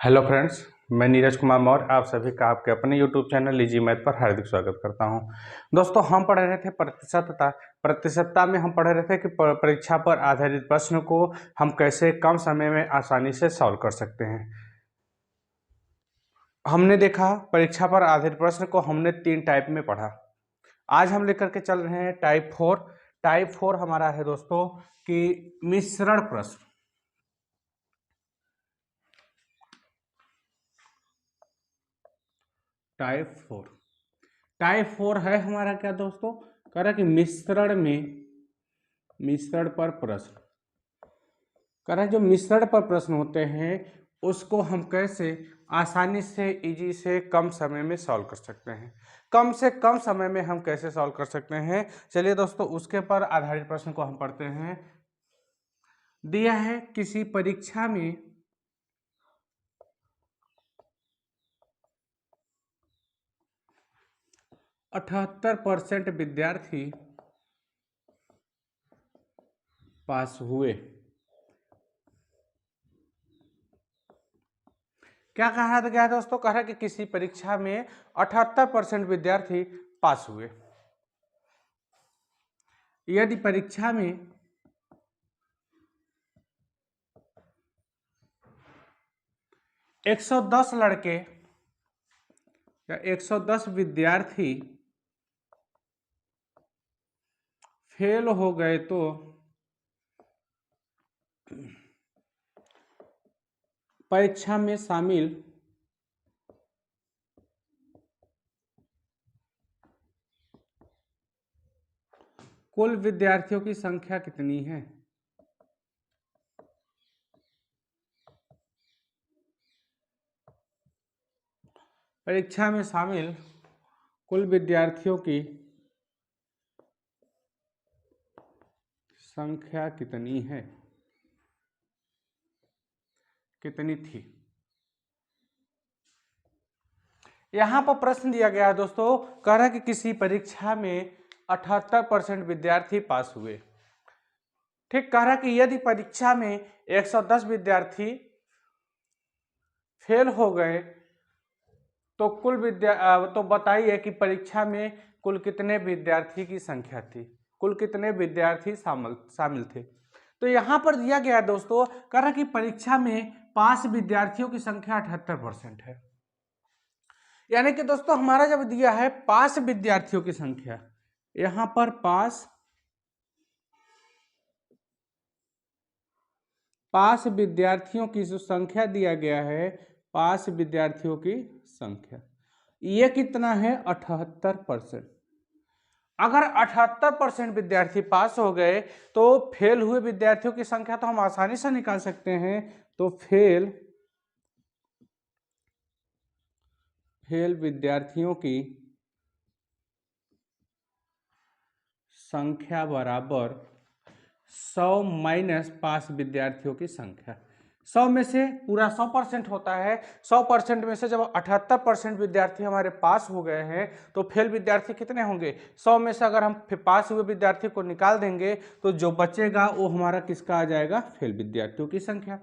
Hello friends, मैं नीरज कुमार मौर्य आप सभी का आपके अपने यूट्यूब चैनल लीजी मैथ पर हार्दिक स्वागत करता हूं। दोस्तों, हम पढ़ रहे थे प्रतिशतता में हम पढ़ रहे थे कि परीक्षा पर आधारित प्रश्न को हम कैसे कम समय में आसानी से सॉल्व कर सकते हैं। हमने देखा परीक्षा पर आधारित प्रश्न को हमने 3 टाइप में पढ़ा। आज हम लेकर के चल रहे हैं टाइप 4। टाइप 4 हमारा है दोस्तों कि मिश्रण प्रश्न। टाइप 4 है हमारा क्या दोस्तों, कह रहा कि मिश्रण पर प्रश्न। कह रहा है जो मिश्रण पर प्रश्न होते हैं उसको हम कैसे आसानी से इजी से कम समय में सॉल्व कर सकते हैं। कम से कम समय में हम कैसे सॉल्व कर सकते हैं, चलिए दोस्तों उसके पर आधारित प्रश्न को हम पढ़ते हैं। दिया है किसी परीक्षा में 78% विद्यार्थी पास हुए। क्या कहा गया दोस्तों, कह रहा है कि किसी परीक्षा में 78% विद्यार्थी पास हुए। यदि परीक्षा में 110 लड़के या 110 विद्यार्थी फेल हो गए तो परीक्षा में शामिल कुल विद्यार्थियों की संख्या कितनी है। परीक्षा में शामिल कुल विद्यार्थियों की संख्या कितनी है, कितनी थी। यहां पर प्रश्न दिया गया है दोस्तों, कह रहा है कि किसी परीक्षा में 78% विद्यार्थी पास हुए। ठीक, कह रहा है कि यदि परीक्षा में 110 विद्यार्थी फेल हो गए तो तो बताइए कि परीक्षा में कुल कितने विद्यार्थी की संख्या थी, कुल कितने विद्यार्थी शामिल थे। तो यहां पर दिया गया है दोस्तों, कह रहा है कि परीक्षा में पास विद्यार्थियों की संख्या 78% है। यानी कि दोस्तों हमारा जब दिया है पास विद्यार्थियों की संख्या, यहां पर पास विद्यार्थियों की जो संख्या दिया गया है, पास विद्यार्थियों की संख्या ये कितना है 78%। अगर 78% विद्यार्थी पास हो गए तो फेल हुए विद्यार्थियों की संख्या तो हम आसानी से निकाल सकते हैं। तो फेल विद्यार्थियों की संख्या बराबर 100 माइनस पास विद्यार्थियों की संख्या। 100 में से पूरा 100% होता है। 100% में से जब 78% विद्यार्थी हमारे पास हो गए हैं तो फेल विद्यार्थी कितने होंगे। 100 में से अगर हम पास हुए विद्यार्थी को निकाल देंगे तो जो बचेगा वो हमारा किसका आ जाएगा, फेल विद्यार्थियों की संख्या।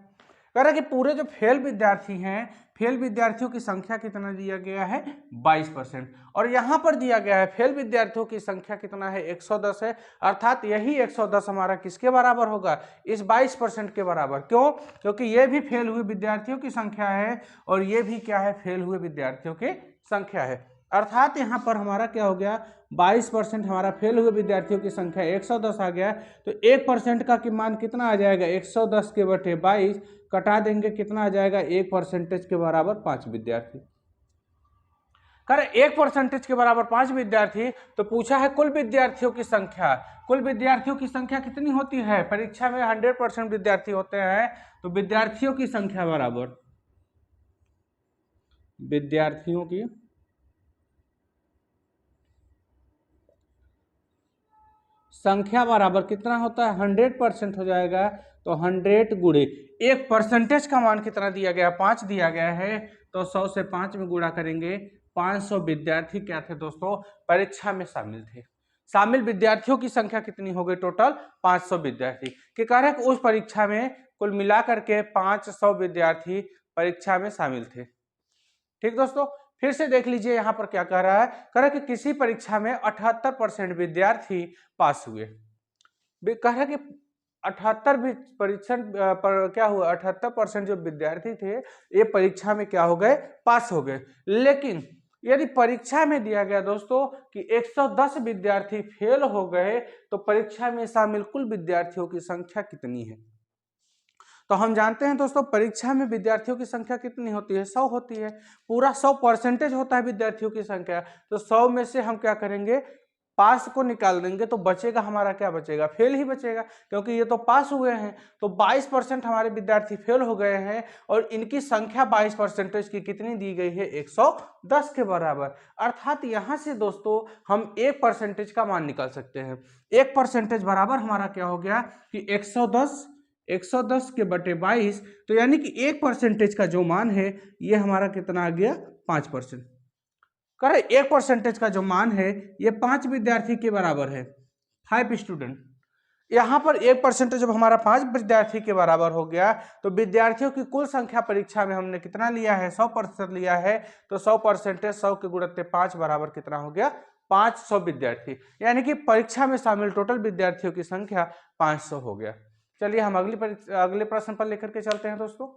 कह रहा है कि पूरे जो फेल विद्यार्थी हैं, फेल विद्यार्थियों की संख्या कितना दिया गया है 22%। और यहां पर दिया गया है फेल विद्यार्थियों की संख्या कितना है 110 है। अर्थात यही 110 हमारा किसके बराबर होगा, इस 22% के बराबर। क्यों, क्योंकि ये भी फेल हुए विद्यार्थियों की संख्या है और ये भी क्या है, फेल हुए विद्यार्थियों की संख्या है। अर्थात यहाँ पर हमारा क्या हो गया, 22% हमारा फेल हुए विद्यार्थियों की संख्या 110 आ गया। तो 1% का मान कितना आ जाएगा, 110 के बटे 22 कटा देंगे, कितना आ जाएगा 1% के बराबर 5 विद्यार्थी। कर 1% के बराबर 5 विद्यार्थी, तो पूछा है कुल विद्यार्थियों की संख्या। कुल विद्यार्थियों की संख्या कितनी होती है, परीक्षा में 100% विद्यार्थी होते हैं तो विद्यार्थियों की संख्या बराबर विद्यार्थियों की संख्या बराबर कितना होता है, 100% हो जाएगा। तो 100 गुणे 1% का मान कितना दिया गया, 5 दिया गया है। तो 100 से 5 में गुणा करेंगे, 500 विद्यार्थी क्या थे दोस्तों, परीक्षा में शामिल थे। शामिल विद्यार्थियों की संख्या कितनी हो गई, टोटल 500 विद्यार्थी। के कारण उस परीक्षा में कुल मिलाकर के 500 विद्यार्थी परीक्षा में शामिल थे। ठीक दोस्तों, फिर से देख लीजिए यहाँ पर क्या कह रहा है, कह रहा है कि किसी परीक्षा में 78% विद्यार्थी पास हुए। कह रहा है कि 78% पर क्या हुआ, 78% जो विद्यार्थी थे ये परीक्षा में क्या हो गए, पास हो गए। लेकिन यदि परीक्षा में दिया गया दोस्तों कि 110 विद्यार्थी फेल हो गए, तो परीक्षा में शामिल कुल विद्यार्थियों की संख्या कितनी है? तो हम जानते हैं दोस्तों परीक्षा में विद्यार्थियों की संख्या कितनी होती है, 100 होती है। पूरा 100% होता है विद्यार्थियों की संख्या। तो 100 में से हम क्या करेंगे, पास को निकाल देंगे, तो बचेगा हमारा, क्या बचेगा, फेल ही बचेगा, क्योंकि ये तो पास हुए हैं। तो 22% हमारे विद्यार्थी फेल हो गए हैं और इनकी संख्या 22% की कितनी दी गई है, 110 के बराबर। अर्थात यहाँ से दोस्तों हम 1% का मान निकाल सकते हैं। 1% बराबर हमारा क्या हो गया कि 110 के बटे 22, तो यानी कि 1% का जो मान है ये हमारा कितना आ गया, 5%। करे 1% का जो मान है ये 5 विद्यार्थी के बराबर है, 5 स्टूडेंट। यहाँ पर 1% जब हमारा 5 विद्यार्थी के बराबर हो गया, तो विद्यार्थियों की कुल संख्या परीक्षा में हमने कितना लिया है, 100% लिया है। तो 100% 100 के गुणित 5 बराबर कितना हो गया, 500 विद्यार्थी। यानी कि परीक्षा में शामिल टोटल विद्यार्थियों की संख्या 500 हो गया। चलिए हम अगले प्रश्न पर लेकर के चलते हैं दोस्तों।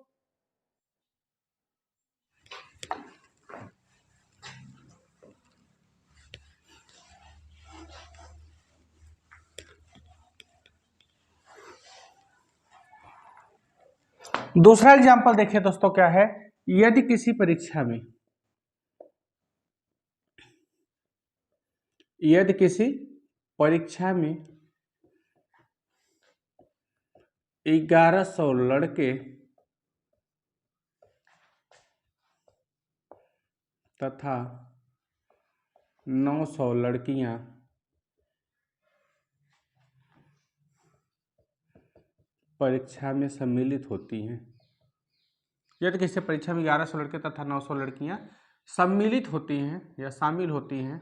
दूसरा एग्जांपल देखिए दोस्तों, क्या है, यदि किसी परीक्षा में 1100 लड़के तथा 900 लड़कियां परीक्षा में सम्मिलित होती हैं। यदि किसी परीक्षा में 1100 लड़के तथा 900 लड़कियां सम्मिलित होती हैं या शामिल होती हैं,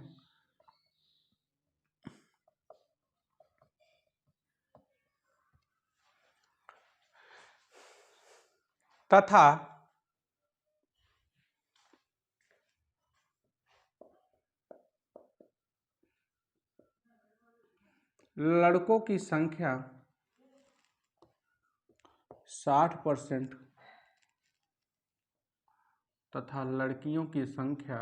तथा लड़कों की संख्या 60% तथा लड़कियों की संख्या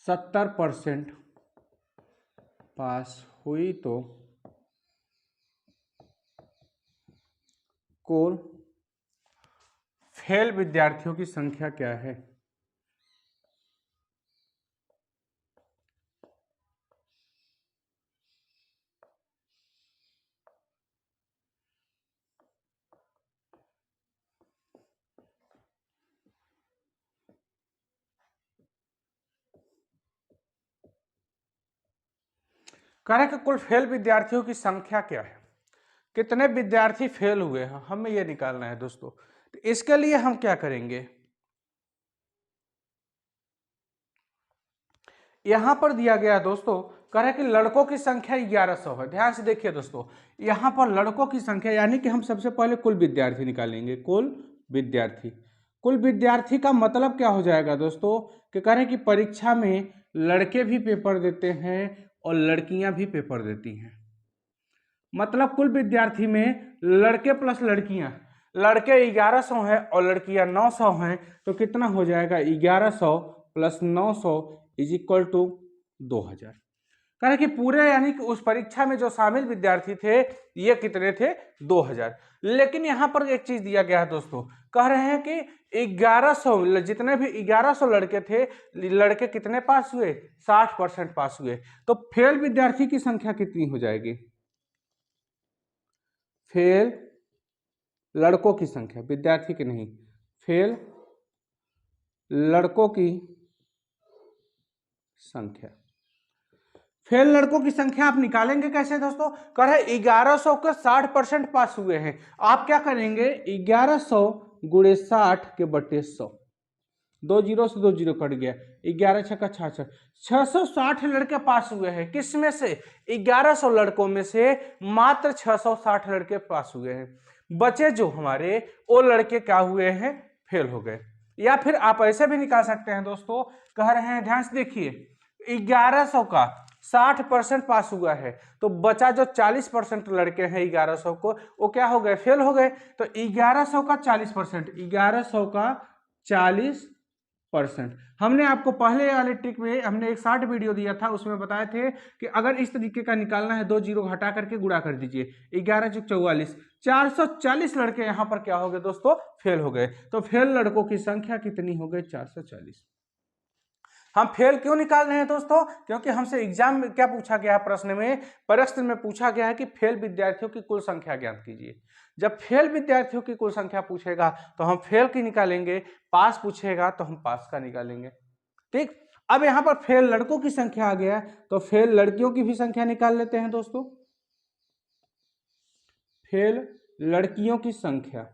70% पास हुई, तो कुल फेल विद्यार्थियों की संख्या क्या है? करें कि कुल फेल विद्यार्थियों की संख्या क्या है, कितने विद्यार्थी फेल हुए हैं, हमें यह निकालना है दोस्तों। तो इसके लिए हम क्या करेंगे, यहां पर दिया गया दोस्तों, कह रहे कि लड़कों की संख्या 1100 है। ध्यान से देखिए दोस्तों, यहां पर लड़कों की संख्या यानी कि हम सबसे पहले कुल विद्यार्थी निकालेंगे। कुल विद्यार्थी का मतलब क्या हो जाएगा दोस्तों, कि कह रहे कि परीक्षा में लड़के भी पेपर देते हैं और लड़कियां भी पेपर देती हैं। मतलब कुल विद्यार्थी में लड़के प्लस लड़कियां, लड़के 1100 हैं और लड़कियां 900 हैं, तो कितना हो जाएगा, 1100 प्लस 900 इज इक्वल टू 2000। कह रहे कि पूरे यानी कि उस परीक्षा में जो शामिल विद्यार्थी थे ये कितने थे, 2000। लेकिन यहां पर एक चीज दिया गया है दोस्तों, कह रहे हैं कि 1100 जितने भी 1100 लड़के थे, लड़के कितने पास हुए, 60% पास हुए। तो फेल विद्यार्थी की संख्या कितनी हो जाएगी, फेल लड़कों की संख्या, विद्यार्थी की नहीं, फेल लड़कों की संख्या। फेल लड़कों की संख्या आप निकालेंगे कैसे दोस्तों, कह रहे 1100 के 60% पास हुए हैं। आप क्या करेंगे, 1100 गुणे 60 के बटे 100। 2 जीरो से 2 जीरो कट गया, 11 छक्का 66, 660 लड़के पास हुए हैं। किस में से? 1100 लड़कों में से मात्र 660 लड़के पास हुए हैं। बचे जो हमारे वो लड़के क्या हुए हैं? फेल हो गए। या फिर आप ऐसे भी निकाल सकते हैं दोस्तों, कह रहे हैं ध्यान से देखिए, 1100 का 60% पास हुआ है, तो बचा जो 40% लड़के हैं 1100 को, वो क्या हो गए? फेल हो गए। तो 1100 का 40%, 1100 का 40%। हमने आपको पहले वाले ट्रिक में हमने एक शॉर्ट वीडियो दिया था, उसमें बताए थे कि अगर इस तरीके का निकालना है, 2 जीरो हटा करके गुणा कर दीजिए, 11 चौक 44, 440 लड़के यहाँ पर क्या हो गए दोस्तों? फेल हो गए। तो फेल लड़कों की संख्या कितनी हो गई? 440। हम फेल क्यों निकाल रहे हैं दोस्तों? क्योंकि हमसे एग्जाम में क्या पूछा गया है, प्रश्न में पूछा गया है कि फेल विद्यार्थियों की कुल संख्या ज्ञात कीजिए। जब फेल विद्यार्थियों की कुल संख्या पूछेगा तो हम फेल की निकालेंगे, पास पूछेगा तो हम पास का निकालेंगे। ठीक, अब यहां पर फेल लड़कों की संख्या आ गया, तो फेल लड़कियों की भी संख्या निकाल लेते हैं दोस्तों। फेल लड़कियों की संख्या,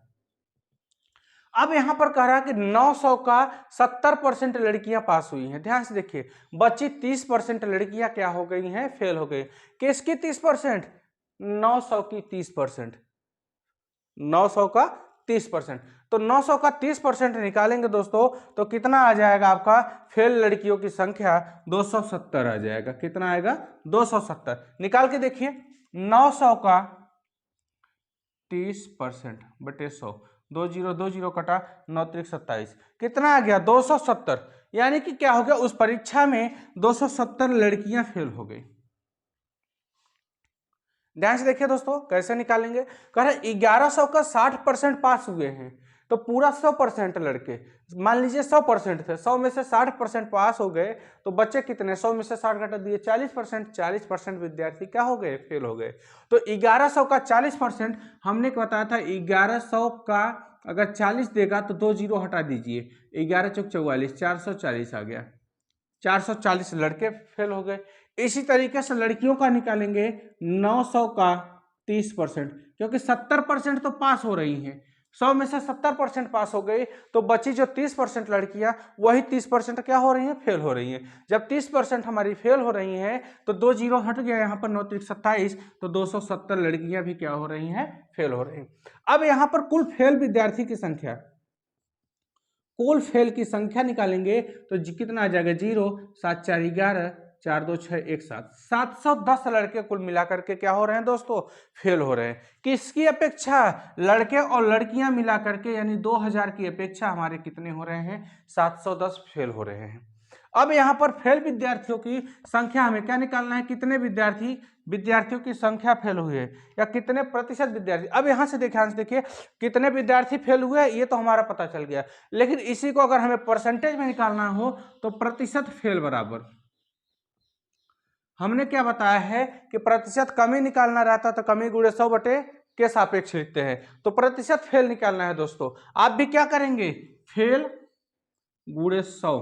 अब यहां पर कह रहा है कि 900 का 70% लड़कियां पास हुई हैं। ध्यान से देखिए, बची 30% लड़कियां क्या हो गई हैं? फेल हो गई। किसकी 30%? 900 की 30%, 900 का 30%। तो 900 का 30% निकालेंगे दोस्तों, तो कितना आ जाएगा आपका? फेल लड़कियों की संख्या 270 आ जाएगा। कितना आएगा? 270। निकाल के देखिए, 900 का 30% बटे 100, 2 जीरो 2 जीरो कटा, 9 त्रिक 27, कितना आ गया? 270। यानी कि क्या हो गया? उस परीक्षा में 270 लड़कियां फेल हो गई। ध्यान से देखिए दोस्तों, कैसे निकालेंगे? कह रहे 1100 का 60% पास हुए हैं, तो पूरा 100% लड़के, मान लीजिए 100% थे, 100 में से 60% पास हो गए, तो बच्चे कितने? 100 में से 60 घटा दिए, 40%, 40% विद्यार्थी क्या हो गए? फेल हो गए। तो 1100 का 40%, हमने बताया था 1100 का अगर 40 देगा तो 2 जीरो हटा दीजिए, 11 चौक 44, 440 आ गया, 440 लड़के फेल हो गए। इसी तरीके से लड़कियों का निकालेंगे, 900 का 30%, क्योंकि 70% तो पास हो रही हैं, 100 में से 70% पास हो गई, तो बची जो 30% लड़कियां, वही 30% क्या हो रही हैं? फेल हो रही हैं। जब 30% हमारी फेल हो रही हैं, तो 2 जीरो हट गया यहाँ पर, 9 त्रिक 27, तो 270 लड़कियां भी क्या हो रही हैं? फेल हो रही हैं। अब यहाँ पर कुल फेल विद्यार्थी की संख्या, कुल फेल की संख्या निकालेंगे, तो कितना आ जाएगा? 0, 7 4 11, 4 2 6 1 7, 710 लड़के कुल मिलाकर के क्या हो रहे हैं दोस्तों? फेल हो रहे हैं। किसकी अपेक्षा? लड़के और लड़कियां मिलाकर के, यानी 2000 की अपेक्षा हमारे कितने हो रहे हैं? 710 फेल हो रहे हैं। अब यहाँ पर फेल विद्यार्थियों की संख्या हमें क्या निकालना है? कितने विद्यार्थियों की संख्या फेल हुई है, या कितने प्रतिशत विद्यार्थी। अब यहाँ से देखिए कितने विद्यार्थी फेल हुए, ये तो हमारा पता चल गया, लेकिन इसी को अगर हमें परसेंटेज में निकालना हो, तो प्रतिशत फेल बराबर, हमने क्या बताया है कि प्रतिशत कमी निकालना रहता तो कमी गुणे 100 बटे के सापेक्ष लिखते हैं। तो प्रतिशत फेल निकालना है दोस्तों, आप भी क्या करेंगे? फेल गुणे 100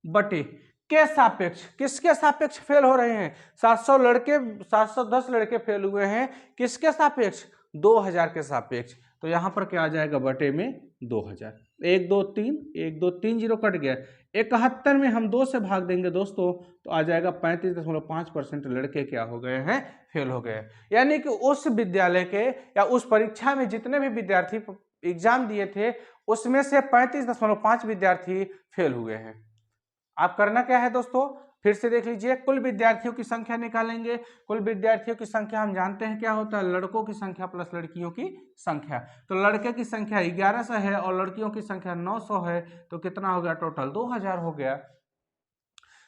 बटे के सापेक्ष। किसके सापेक्ष फेल हो रहे हैं? 710 लड़के फेल हुए हैं, किसके सापेक्ष? 2000 के सापेक्ष। तो यहां पर क्या आ जाएगा? बटे में 2000, 1 2 3, 1 2 3 जीरो कट गया, 71 में हम 2 से भाग देंगे दोस्तों, तो आ जाएगा 35.5% लड़के क्या हो गए हैं? फेल हो गए। यानी कि उस विद्यालय के या उस परीक्षा में जितने भी विद्यार्थी एग्जाम दिए थे, उसमें से 35.5 विद्यार्थी फेल हुए हैं। आप करना क्या है दोस्तों? फिर से देख लीजिए, कुल विद्यार्थियों की संख्या निकालेंगे। कुल विद्यार्थियों की संख्या हम जानते हैं क्या होता है? लड़कों की संख्या प्लस लड़कियों की संख्या। तो लड़के की संख्या 1100 है और लड़कियों की संख्या 900 है, तो कितना हो गया? टोटल 2000 हो गया।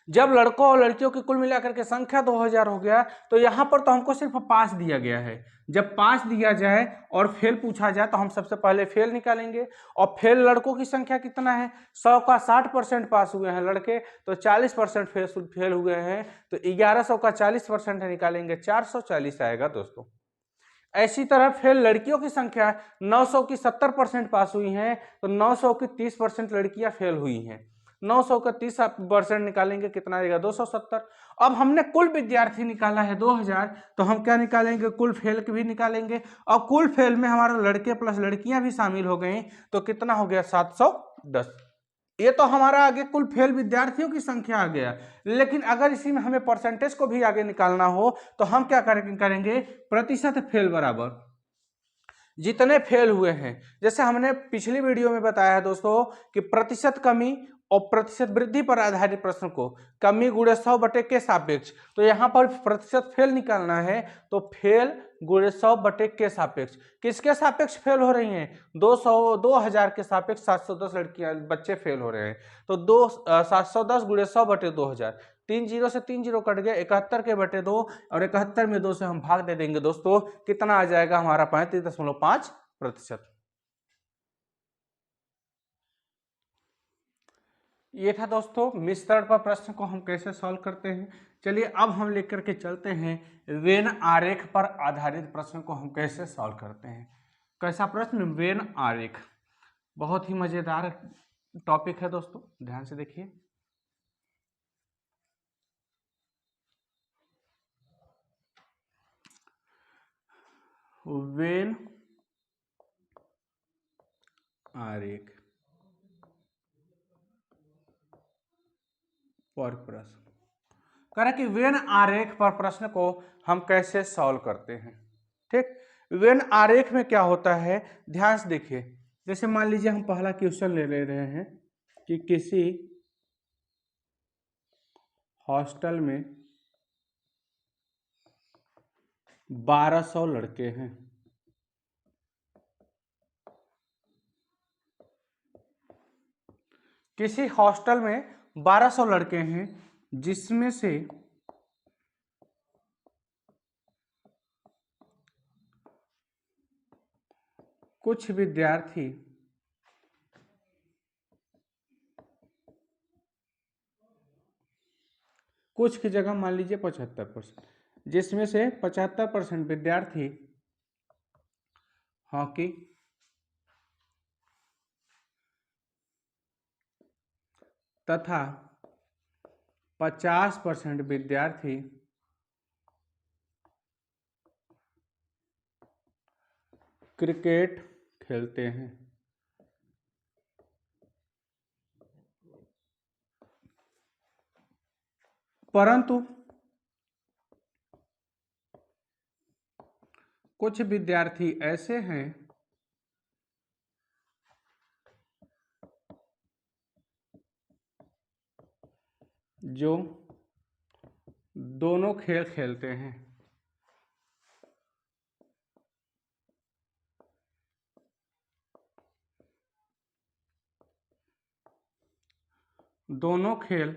जब लड़कों और लड़कियों की कुल मिलाकर के संख्या 2000 हो गया, तो यहां पर तो हमको सिर्फ पास दिया गया है। जब पास दिया जाए और फेल पूछा जाए, तो हम सबसे पहले फेल निकालेंगे। और फेल लड़कों की संख्या कितना है? 100 का 60% पास हुए हैं लड़के, तो 40% फेल हुए हैं, तो 1100 का 40% निकालेंगे, 440 आएगा दोस्तों। ऐसी तरह फेल लड़कियों की संख्या 900 की 70% पास हुई हैं, तो 900 की 30% लड़कियां फेल हुई हैं। 900 का 30% निकालेंगे, कितना आएगा? 270। अब हमने कुल विद्यार्थी निकाला है 2000, तो हम क्या निकालेंगे? कुल फेल भी निकालेंगे। और कुल फेल में हमारा लड़के प्लस लड़कियां भी शामिल हो गई, तो कितना हो गया? 710। ये तो हमारा आगे कुल फेल विद्यार्थियों की संख्या आ गया, लेकिन अगर इसी में हमें परसेंटेज को भी आगे निकालना हो तो हम क्या करेंगे, प्रतिशत फेल बराबर जितने फेल हुए हैं। जैसे हमने पिछली वीडियो में बताया है दोस्तों कि प्रतिशत कमी और प्रतिशत वृद्धि पर आधारित प्रश्न को कमी गुणे 100 बटे के सापेक्ष, तो यहाँ पर प्रतिशत फेल निकालना है तो फेल गुणे 100 बटे के सापेक्ष, किसके सापेक्ष फेल हो रही हैं, 2000 के सापेक्ष 710 लड़कियां बच्चे फेल हो रहे हैं। तो 710 गुणे 100 बटे 2000, 3 जीरो से 3 जीरो कट गया, 71 के बटे 2 और 71 में 2 से हम भाग दे देंगे दोस्तों, कितना आ जाएगा हमारा 35.5%। ये था दोस्तों मिश्रण पर प्रश्न को हम कैसे सॉल्व करते हैं। चलिए अब हम लेकर के चलते हैं वेन आरेख पर आधारित प्रश्न को हम कैसे सॉल्व करते हैं। कैसा प्रश्न, वेन आरेख, बहुत ही मजेदार टॉपिक है दोस्तों, ध्यान से देखिए। वेन आरेख पर प्रश्न, कह रहा कि वेन आरेख पर प्रश्न को हम कैसे सॉल्व करते हैं। ठीक, वेन आरेख में क्या होता है, ध्यान से देखिए। जैसे मान लीजिए हम पहला क्वेश्चन ले रहे हैं कि किसी हॉस्टल में 1200 लड़के हैं, किसी हॉस्टल में 1200 लड़के हैं जिसमें से कुछ विद्यार्थी कुछ की जगह मान लीजिए 75%, जिसमें से 75% विद्यार्थी हॉकी तथा 50% विद्यार्थी क्रिकेट खेलते हैं। परंतु कुछ विद्यार्थी ऐसे हैं जो दोनों खेल खेलते हैं। दोनों खेल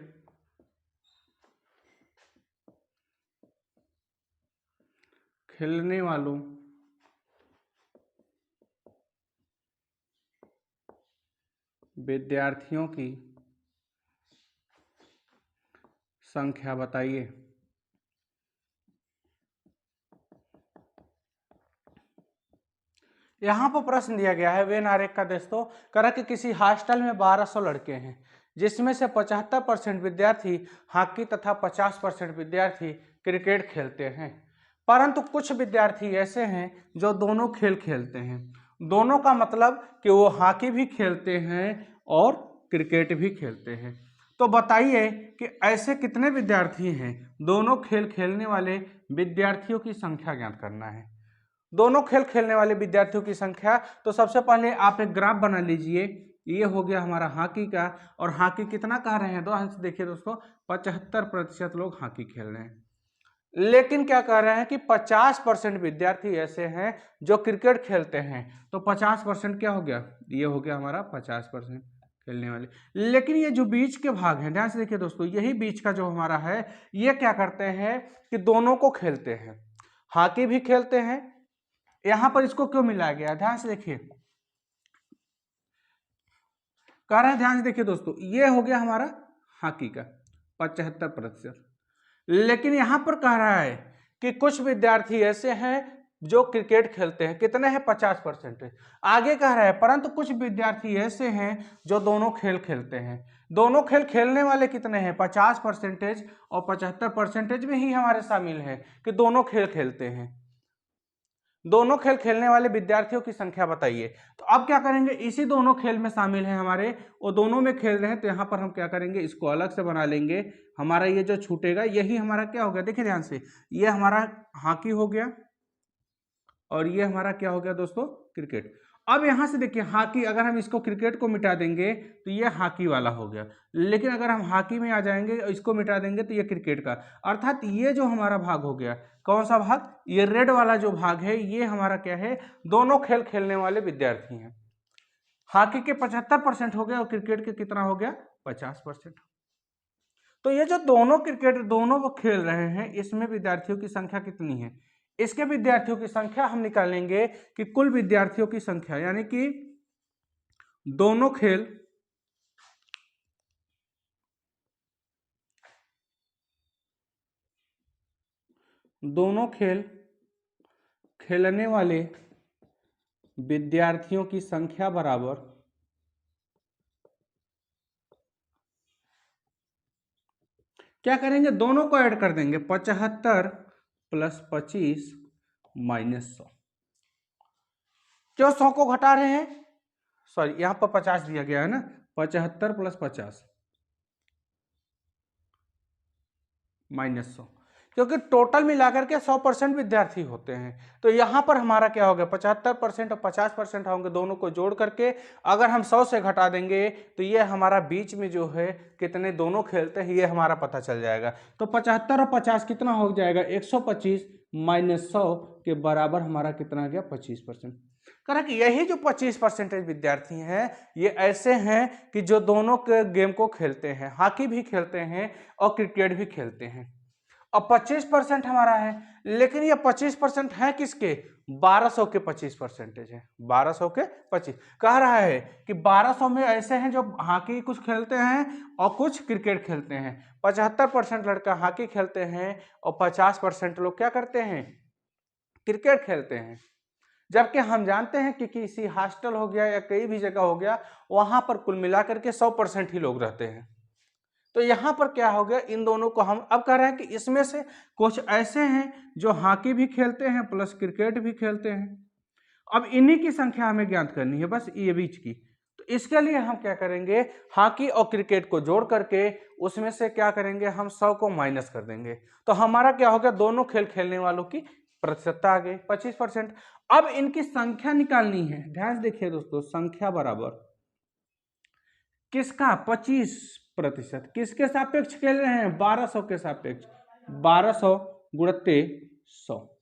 खेलने वालों विद्यार्थियों की संख्या बताइए। यहां पर प्रश्न दिया गया है वेन आरेख का दोस्तों, कह कि किसी हॉस्टल में 1200 लड़के हैं जिसमें से 75% विद्यार्थी हॉकी तथा 50% विद्यार्थी क्रिकेट खेलते हैं, परंतु कुछ विद्यार्थी ऐसे हैं जो दोनों खेल खेलते हैं। दोनों का मतलब कि वो हॉकी भी खेलते हैं और क्रिकेट भी खेलते हैं। तो बताइए कि ऐसे कितने विद्यार्थी हैं, दोनों खेल खेलने वाले विद्यार्थियों की संख्या ज्ञात करना है। दोनों खेल खेलने वाले विद्यार्थियों की संख्या, तो सबसे पहले आप एक ग्राफ बना लीजिए। ये हो गया हमारा हॉकी का, और हॉकी कितना कह रहे हैं, दो अंश देखिए दोस्तों, 75% लोग हॉकी खेल रहे हैं। लेकिन क्या कह रहे हैं कि 50% विद्यार्थी ऐसे हैं जो क्रिकेट खेलते हैं, तो 50% क्या हो गया, ये हो गया हमारा 50% खेलने वाले। लेकिन ये जो बीच के भाग हैं, ध्यान से देखिए दोस्तों, यही बीच का जो हमारा है, ये क्या करते हैं कि दोनों को खेलते हैं, हॉकी भी खेलते हैं। यहां पर इसको क्यों मिलाया गया, ध्यान से देखिए, कह रहे हैं, ध्यान से देखिए दोस्तों, ये हो गया हमारा हॉकी का 75%, लेकिन यहां पर कह रहा है कि कुछ विद्यार्थी ऐसे हैं जो क्रिकेट खेलते हैं, कितने हैं, 50%। आगे कह रहा है परंतु कुछ विद्यार्थी ऐसे हैं जो दोनों खेल खेलते हैं। दोनों खेल खेलने वाले कितने हैं, 50% और 75% में ही हमारे शामिल है कि दोनों खेल खेलते हैं। दोनों खेल खेलने वाले विद्यार्थियों की संख्या बताइए। तो अब क्या करेंगे, इसी दोनों खेल में शामिल है हमारे, वो दोनों में खेल रहे हैं, तो यहाँ पर हम क्या करेंगे, इसको अलग से बना लेंगे। हमारा ये जो छूटेगा यही हमारा क्या हो गया, देखिए ध्यान से, ये हमारा हॉकी हो गया और ये हमारा क्या हो गया दोस्तों, क्रिकेट। अब यहां से देखिए हॉकी, अगर हम इसको क्रिकेट को मिटा देंगे तो ये हॉकी वाला हो गया, लेकिन अगर हम हॉकी में आ जाएंगे और इसको मिटा देंगे तो ये क्रिकेट का, अर्थात ये जो हमारा भाग हो गया, कौन सा भाग, ये रेड वाला जो भाग है, ये हमारा क्या है, दोनों खेल खेलने वाले विद्यार्थी हैं। हॉकी के 75% हो गया और क्रिकेट के कितना हो गया, 50%। तो ये जो दोनों क्रिकेट दोनों वो खेल रहे हैं, इसमें विद्यार्थियों की संख्या कितनी है, इसके विद्यार्थियों की संख्या हम निकालेंगे कि कुल विद्यार्थियों की संख्या, यानी कि दोनों खेल खेलने वाले विद्यार्थियों की संख्या बराबर क्या करेंगे, दोनों को ऐड कर देंगे, 75 + 25 - 100। क्यों 100 को घटा रहे हैं, सॉरी यहां पर 50 दिया गया है ना, 75 + 50 - 100, क्योंकि टोटल मिलाकर के 100% विद्यार्थी होते हैं। तो यहां पर हमारा क्या हो गया, 75% और 50% होंगे, दोनों को जोड़ करके अगर हम 100 से घटा देंगे तो ये हमारा बीच में जो है कितने दोनों खेलते हैं ये हमारा पता चल जाएगा। तो 75 और 50 कितना हो जाएगा, 125 - 100 के बराबर हमारा कितना गया, 25%। कह कि यही जो 25% विद्यार्थी हैं ये ऐसे हैं कि जो दोनों के गेम को खेलते हैं, हॉकी भी खेलते हैं और क्रिकेट भी खेलते हैं। अब 25% हमारा है, लेकिन ये 25% है किसके, 1200 के 25% है, 1200 के 25। कह रहा है कि 1200 में ऐसे हैं जो हॉकी कुछ खेलते हैं और कुछ क्रिकेट खेलते हैं। 75% लड़का हॉकी खेलते हैं और 50% लोग क्या करते हैं, क्रिकेट खेलते हैं। जबकि हम जानते हैं कि किसी हॉस्टल हो गया या कई भी जगह हो गया, वहां पर कुल मिलाकर के 100% ही लोग रहते हैं। तो यहां पर क्या हो गया, इन दोनों को हम अब कह रहे हैं कि इसमें से कुछ ऐसे हैं जो हॉकी भी खेलते हैं प्लस क्रिकेट भी खेलते हैं। अब इन्हीं की संख्या हमें ज्ञात करनी है, बस ये बीच की। तो इसके लिए हम क्या करेंगे, हॉकी और क्रिकेट को जोड़ करके उसमें से क्या करेंगे, हम 100 को माइनस कर देंगे। तो हमारा क्या हो गया, दोनों खेल खेलने वालों की प्रतिशतता आ गई 25%। अब इनकी संख्या निकालनी है, ध्यान से देखिए दोस्तों, संख्या बराबर किसका, 25%, किसके सापेक्ष खेल रहे हैं, 1200 के सापेक्ष, 1200 गुणित्ते 100,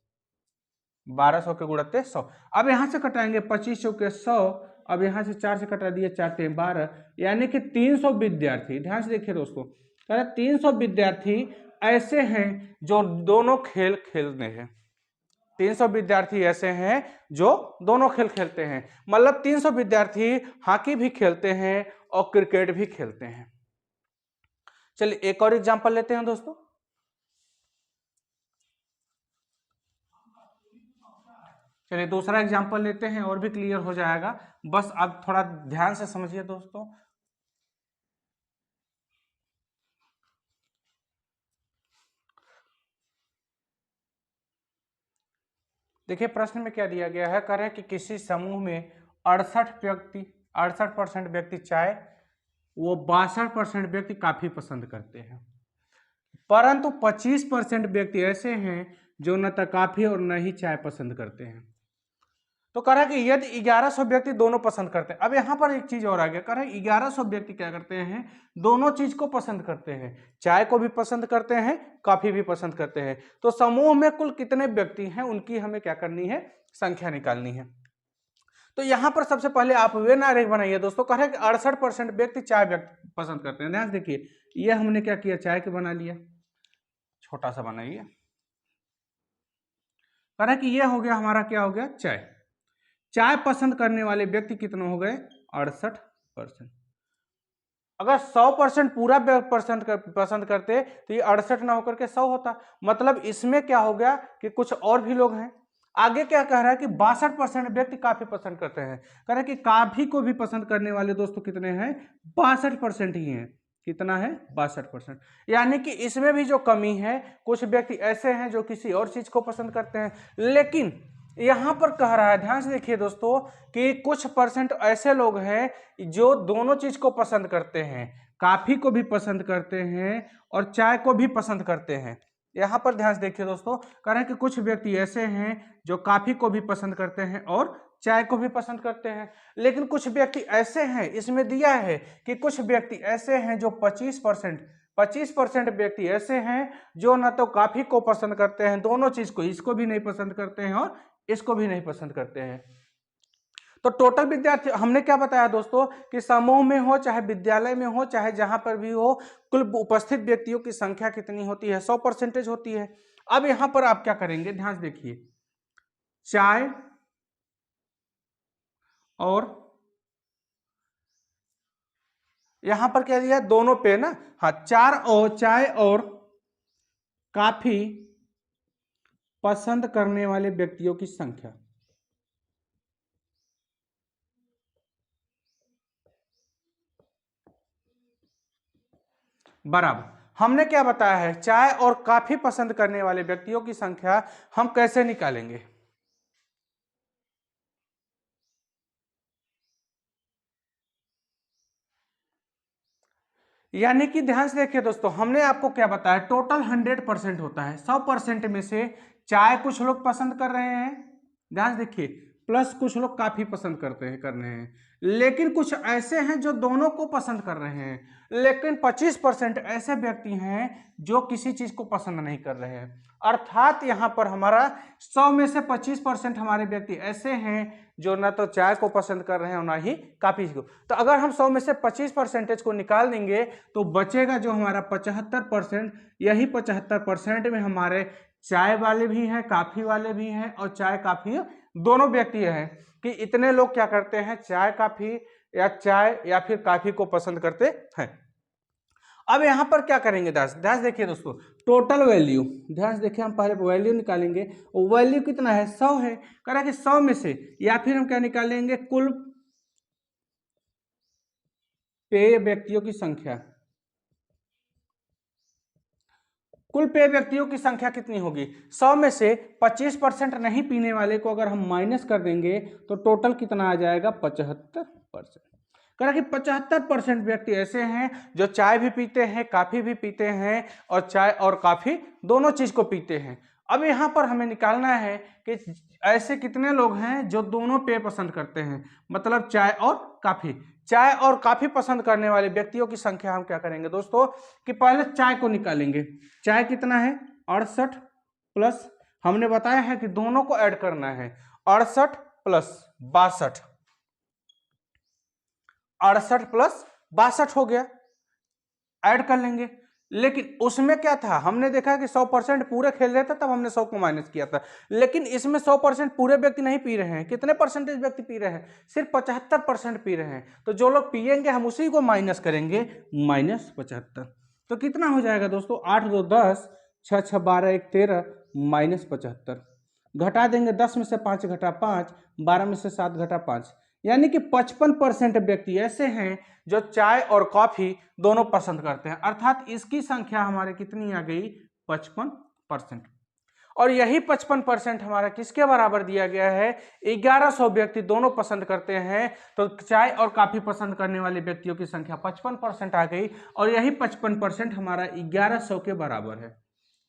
1200 के गुणित्ते 100। अब यहां से कटाएंगे 2500 के 100, अब यहां से 4 से कटा दिए, 4 × 12, यानी कि 300 विद्यार्थी। ध्यान से देखिए दोस्तों, 300 विद्यार्थी ऐसे हैं जो दोनों खेल खेलते हैं। 300 विद्यार्थी ऐसे हैं जो दोनों खेल खेलते हैं, मतलब 300 विद्यार्थी हॉकी भी खेलते हैं और क्रिकेट भी खेलते हैं। चलिए एक और एग्जांपल लेते हैं दोस्तों। चलिए दूसरा एग्जांपल लेते हैं और भी क्लियर हो जाएगा, बस अब थोड़ा ध्यान से समझिए दोस्तों। देखिए प्रश्न में क्या दिया गया है, कह रहे हैं कि किसी समूह में 68% व्यक्ति चाय वो 62% व्यक्ति काफी पसंद करते हैं, परंतु 25% व्यक्ति ऐसे हैं जो न तो काफी और न ही चाय पसंद करते हैं। तो कह रहा है कि यदि 1100 व्यक्ति दोनों पसंद करते हैं, अब यहां पर एक चीज और आ गया, कह रहा है 1100 व्यक्ति क्या करते हैं, दोनों चीज को पसंद करते हैं, चाय को भी पसंद करते हैं, कॉफी भी पसंद करते हैं। तो समूह में कुल कितने व्यक्ति हैं उनकी हमें क्या करनी है, संख्या निकालनी है। तो यहां पर सबसे पहले आप वेन आरेख बनाइए दोस्तों। कह रहे हैं कि 68% व्यक्ति चाय व्यक्ति पसंद करते हैं। ध्यान से देखिए, ये हमने क्या किया, चाय के बना लिया, छोटा सा बनाइए। कह रहा है कि ये हो गया हमारा, क्या हो गया, चाय। चाय पसंद करने वाले व्यक्ति कितने हो गए, 68%। अगर 100% पूरा पसंद करते तो ये 68 ना होकर के 100 होता। मतलब इसमें क्या हो गया कि कुछ और भी लोग हैं। आगे क्या कह रहा है कि 62% व्यक्ति काफी पसंद करते हैं। कह रहा है कि काफी को भी पसंद करने वाले दोस्तों कितने हैं, 62% ही हैं। कितना है, 62%। यानी कि इसमें भी जो कमी है, कुछ व्यक्ति ऐसे हैं जो किसी और चीज को पसंद करते हैं, लेकिन यहां पर कह रहा है, ध्यान से देखिए दोस्तों, कि कुछ परसेंट ऐसे लोग हैं जो दोनों चीज को पसंद करते हैं, कॉफी को भी पसंद करते हैं और चाय को भी पसंद करते हैं। यहां पर ध्यान से देखिए दोस्तों, कह रहे हैं कि कुछ व्यक्ति ऐसे हैं जो कॉफी को भी पसंद करते हैं और चाय को भी पसंद करते हैं, लेकिन कुछ व्यक्ति ऐसे हैं, इसमें दिया है कि कुछ व्यक्ति ऐसे हैं जो 25% व्यक्ति ऐसे हैं जो न तो कॉफी को पसंद करते हैं, दोनों चीज को, इसको भी नहीं पसंद करते हैं और इसको भी नहीं पसंद करते हैं। तो टोटल विद्यार्थी हमने क्या बताया दोस्तों, कि समूह में हो चाहे विद्यालय में हो चाहे जहां पर भी हो, कुल उपस्थित व्यक्तियों की संख्या कितनी होती है, 100% होती है। अब यहां पर आप क्या करेंगे, ध्यान से देखिए, चाय और यहां पर क्या दिया, दोनों पे ना, हाँ, चाय और काफी पसंद करने वाले व्यक्तियों की संख्या, बराबर, हमने क्या बताया है, चाय और कॉफी पसंद करने वाले व्यक्तियों की संख्या हम कैसे निकालेंगे। यानी कि ध्यान से देखिए दोस्तों, हमने आपको क्या बताया, टोटल 100% होता है, 100% में से चाय कुछ लोग पसंद कर रहे हैं, ध्यान से देखिए, प्लस कुछ लोग काफी पसंद कर रहे हैं, लेकिन कुछ ऐसे हैं जो दोनों को पसंद कर रहे हैं, लेकिन 25% ऐसे व्यक्ति हैं जो किसी चीज को पसंद नहीं कर रहे हैं। अर्थात यहां पर हमारा 100 में से 25% हमारे व्यक्ति ऐसे हैं जो ना तो चाय को पसंद कर रहे हैं और ना ही कॉफी को। तो अगर हम 100 में से 25% को निकाल देंगे तो बचेगा जो हमारा 75%, यही 75% में हमारे चाय वाले भी हैं, कॉफी वाले भी हैं और चाय कॉफी दोनों व्यक्ति हैं, कि इतने लोग क्या करते हैं, चाय या फिर कॉफी को पसंद करते हैं। अब यहां पर क्या करेंगे, ध्यान से देखिए दोस्तों, टोटल वैल्यू, ध्यान से देखिए, हम पहले वैल्यू निकालेंगे, वैल्यू कितना है, 100 है, कह रहा है कि 100 में से, या फिर हम क्या निकालेंगे, कुल पेय व्यक्तियों की संख्या, कुल पेय व्यक्तियों की संख्या कितनी होगी, 100 में से 25% नहीं पीने वाले को अगर हम माइनस कर देंगे तो टोटल कितना आ जाएगा, 75%। कह रहा कि 75% व्यक्ति ऐसे हैं जो चाय भी पीते हैं, कॉफी भी पीते हैं और चाय और कॉफी दोनों चीज को पीते हैं। अब यहां पर हमें निकालना है कि ऐसे कितने लोग हैं जो दोनों पेय पसंद करते हैं, मतलब चाय और कॉफी। चाय और कॉफी पसंद करने वाले व्यक्तियों की संख्या हम क्या करेंगे दोस्तों, कि पहले चाय को निकालेंगे। चाय कितना है, 68 प्लस, हमने बताया है कि दोनों को ऐड करना है, 68 प्लस 62, 68 प्लस 62 हो गया, ऐड कर लेंगे। लेकिन उसमें क्या था, हमने देखा कि 100% पूरे खेल रहे थे तब हमने 100 को माइनस किया था, लेकिन इसमें 100% पूरे व्यक्ति नहीं पी रहे हैं, कितने परसेंटेज व्यक्ति पी रहे हैं, सिर्फ 75% पी रहे हैं। तो जो लोग पिएंगे हम उसी को माइनस करेंगे, -75। तो कितना हो जाएगा दोस्तों, 8 2 10, 6 6 12 1 13, -75। घटा देंगे, 10 में से 5 घटा 5, 12 में से 7 घटा 5, यानी कि 55% व्यक्ति ऐसे हैं जो चाय और कॉफी दोनों पसंद करते हैं। अर्थात इसकी संख्या हमारे कितनी आ गई, 55%। और यही 55% हमारा किसके बराबर दिया गया है, 1100 व्यक्ति दोनों पसंद करते हैं, तो चाय और कॉफी पसंद करने वाले व्यक्तियों की संख्या 55% आ गई, और यही 55% हमारा 1100 के बराबर है।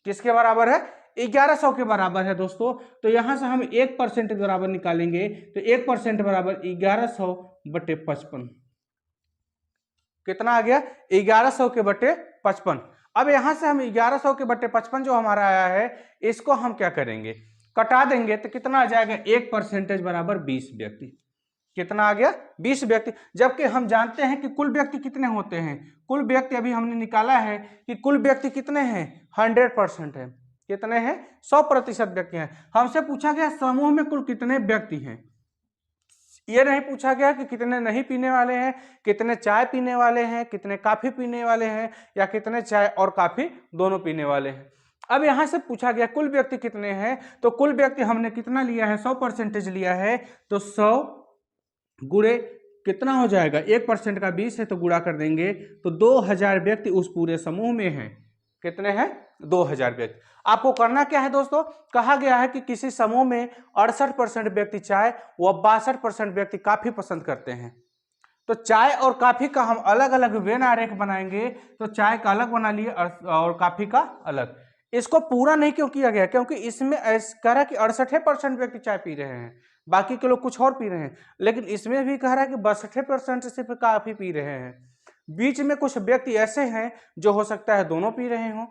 किसके बराबर है, 1100 के बराबर है दोस्तों। तो यहां से हम 1% के बराबर निकालेंगे, तो 1% बराबर 1100 बटे 55, कितना आ गया, 1100 के बटे 55। अब यहां से हम 1100 के बटे 55 जो हमारा आया है, इसको हम क्या करेंगे, कटा देंगे, तो कितना आ जाएगा, 1% बराबर 20 व्यक्ति। कितना आ गया, 20 व्यक्ति। जबकि हम जानते हैं कि कुल व्यक्ति कितने होते हैं, कुल व्यक्ति अभी हमने निकाला है कि कुल व्यक्ति कितने हैं, 100% है। कितने हैं, 100% व्यक्ति हैं। हमसे पूछा गया समूह में कुल कितने व्यक्ति हैं, ये नहीं पूछा गया कि कितने नहीं पीने वाले हैं, कितने चाय पीने वाले हैं, कितने कॉफी पीने वाले हैं, या कितने चाय और कॉफी दोनों पीने वाले हैं। अब यहां से पूछा गया कुल व्यक्ति कितने हैं, तो कुल व्यक्ति हमने कितना लिया है, 100% लिया है, तो 100 गुणे कितना हो जाएगा, 1% का 20 है तो गुणा कर देंगे, तो 2000 व्यक्ति उस पूरे समूह में हैं। कितने हैं, 2000 व्यक्ति। आपको करना क्या है दोस्तों, कहा गया है कि किसी समूह में 68% व्यक्ति चाय व 62% व्यक्ति काफी पसंद करते हैं। तो चाय और काफी का हम अलग अलग वेन आरेख बनाएंगे। तो चाय का अलग बना लिए और काफी का अलग। इसको पूरा नहीं क्यों किया गया, क्योंकि इसमें कह रहा है कि 68% व्यक्ति चाय पी रहे हैं, बाकी के लोग कुछ और पी रहे हैं। लेकिन इसमें भी कह रहा है कि 62% सिर्फ काफी पी रहे हैं। बीच में कुछ व्यक्ति ऐसे हैं जो हो सकता है दोनों पी रहे हो,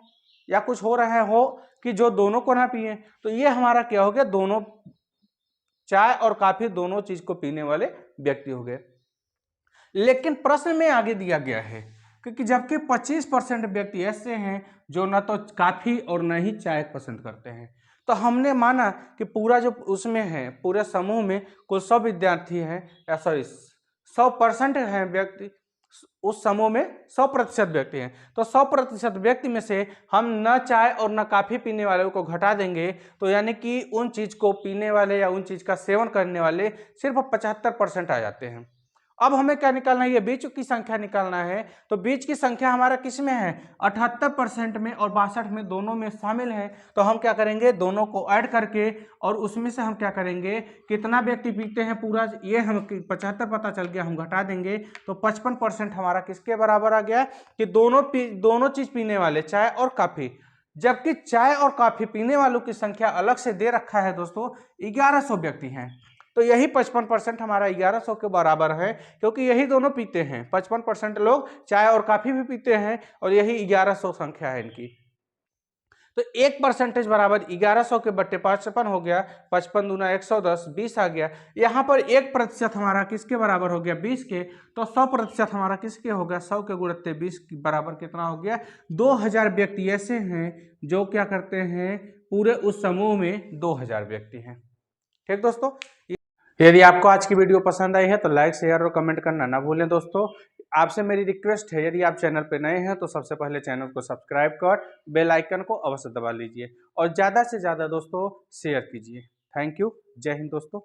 या कुछ हो रहा हो कि जो दोनों को ना पिए। तो ये हमारा क्या हो गया, दोनों चाय और काफी दोनों चीज को पीने वाले व्यक्ति हो गए। लेकिन प्रश्न में आगे दिया गया है क्योंकि जबकि 25% व्यक्ति ऐसे हैं जो न तो काफी और न ही चाय पसंद करते हैं। तो हमने माना कि पूरा जो उसमें है, पूरे समूह में कुल 100 विद्यार्थी हैं, या सॉरी 100% हैं व्यक्ति, उस समूह में 100% व्यक्ति हैं। तो 100% व्यक्ति में से हम न चाय और न काफी पीने वाले को घटा देंगे, तो यानी कि उन चीज को पीने वाले या उन चीज का सेवन करने वाले सिर्फ 75% आ जाते हैं। अब हमें क्या निकालना है, ये बीच की संख्या निकालना है। तो बीच की संख्या हमारा किस में है, 78% में और 62 में, दोनों में शामिल है। तो हम क्या करेंगे, दोनों को ऐड करके और उसमें से हम क्या करेंगे, कितना व्यक्ति पीते हैं पूरा, ये हम 75 पता चल गया, हम घटा देंगे तो 55% हमारा किसके बराबर आ गया कि दोनों चीज पीने वाले, चाय और काफी। जबकि चाय और काफी पीने वालों की संख्या अलग से दे रखा है दोस्तों, 1100 व्यक्ति हैं। तो यही 55% हमारा 1100 के बराबर है, क्योंकि यही दोनों पीते हैं। 55% लोग चाय और काफी भी पीते हैं और यही 1100 संख्या है इनकी। तो 1% बराबर 1100 के बट्टे 55 हो गया, 55 दूना 110, 20 आ गया। यहाँ पर 1% हमारा किसके बराबर हो गया, 20 के। तो 100% हमारा किसके हो गया, 100 के गुणित 20 के बराबर कितना हो गया, 2000 व्यक्ति ऐसे हैं जो क्या करते हैं, पूरे उस समूह में 2000 व्यक्ति हैं। ठीक दोस्तों, यदि आपको आज की वीडियो पसंद आई है तो लाइक शेयर और कमेंट करना ना भूलें। दोस्तों आपसे मेरी रिक्वेस्ट है, यदि आप चैनल पर नए हैं तो सबसे पहले चैनल को सब्सक्राइब कर बेल आइकन को अवश्य दबा लीजिए और ज़्यादा से ज़्यादा दोस्तों शेयर कीजिए। Thank you. जय हिंद दोस्तों।